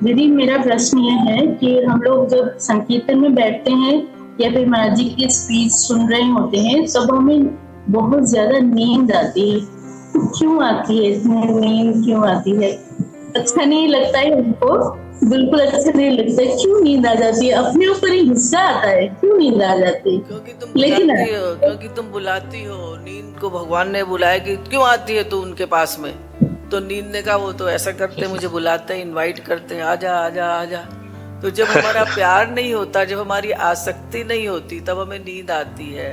दीदी, मेरा प्रश्न ये है कि हम लोग जब संकीर्तन में बैठते हैं या फिर महाराज जी की स्पीच सुन रहे होते हैं, तब हमें बहुत ज्यादा नींद आती है। तो क्यों आती है? इतनी नींद क्यों आती है? अच्छा नहीं क्योंकि लगता है हमको, बिल्कुल अच्छा नहीं लगता है। क्यों नींद आ जाती है? अपने ऊपर ही गुस्सा आता है, क्यों नींद आ जाती है? क्योंकि तुम लेकिन बुलाती हो, क्योंकि तुम बुलाती हो नींद को। भगवान ने बुलाया कि क्यों आती है तू उनके पास में। तो नींद ने कहा वो तो ऐसा करते हैं, मुझे बुलाते हैं, इनवाइट करते हैं, आजा आजा आजा। तो जब हमारा प्यार नहीं होता, जब हमारी आसक्ति नहीं होती, तब हमें नींद आती है।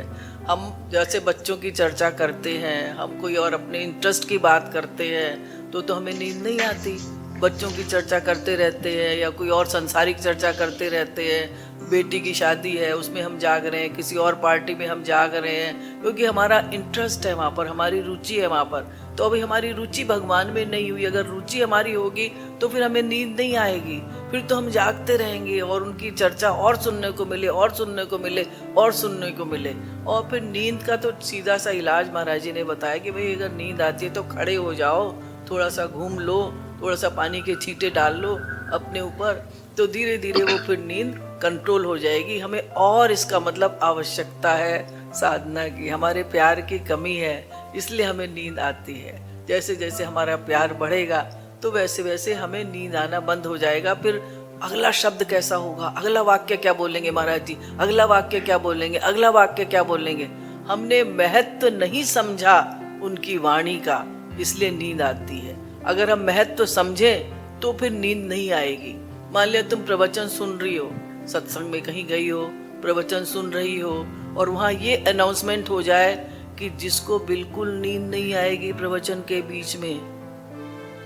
हम जैसे बच्चों की चर्चा करते हैं, हम कोई और अपने इंटरेस्ट की बात करते हैं, तो हमें नींद नहीं आती। बच्चों की चर्चा करते रहते हैं या कोई और संसारिक चर्चा करते रहते हैं, बेटी की शादी है उसमें हम जाग रहे हैं, किसी और पार्टी में हम जाग रहे हैं, क्योंकि हमारा इंटरेस्ट है वहाँ पर, हमारी रुचि है वहाँ पर। तो अभी हमारी रुचि भगवान में नहीं हुई। अगर रुचि हमारी होगी तो फिर हमें नींद नहीं आएगी, फिर तो हम जागते रहेंगे और उनकी चर्चा और सुनने को मिले और सुनने को मिले और सुनने को मिले। और फिर नींद का तो सीधा सा इलाज महाराज जी ने बताया कि भाई अगर नींद आती है तो खड़े हो जाओ, थोड़ा सा घूम लो, थोड़ा सा पानी के छींटे डाल लो अपने ऊपर, तो धीरे धीरे वो फिर नींद कंट्रोल हो जाएगी। हमें और इसका मतलब आवश्यकता है साधना की, हमारे प्यार की कमी है, इसलिए हमें नींद आती है। जैसे जैसे हमारा प्यार बढ़ेगा तो वैसे वैसे हमें नींद आना बंद हो जाएगा। फिर अगला शब्द कैसा होगा, अगला वाक्य क्या बोलेंगे महाराज जी, अगला वाक्य क्या बोलेंगे, अगला वाक्य क्या बोलेंगे, हमने महत्व नहीं समझा उनकी वाणी का, इसलिए नींद आती है। अगर हम महत्व समझें तो फिर नींद नहीं आएगी। मान लिया तुम प्रवचन सुन रही हो, सत्संग में कहीं गई हो, प्रवचन सुन रही हो, और वहां ये अनाउंसमेंट हो जाए कि जिसको बिल्कुल नींद नहीं आएगी प्रवचन के बीच में,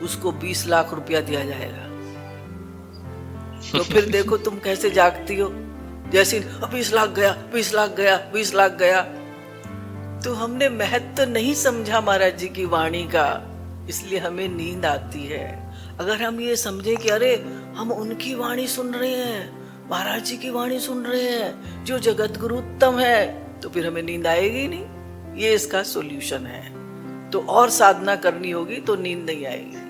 उसको 20 लाख रुपया दिया जाएगा। तो फिर देखो तुम कैसे जागती हो। जैसे 20 लाख गया, 20 लाख गया, 20 लाख गया। तो हमने महत्व नहीं समझा महाराज जी की वाणी का, इसलिए हमें नींद आती है। अगर हम ये समझे कि अरे हम उनकी वाणी सुन रहे हैं, महाराज जी की वाणी सुन रहे हैं जो जगत गुरु उत्तम है, तो फिर हमें नींद आएगी नहीं। ये इसका सॉल्यूशन है। तो और साधना करनी होगी तो नींद नहीं आएगी।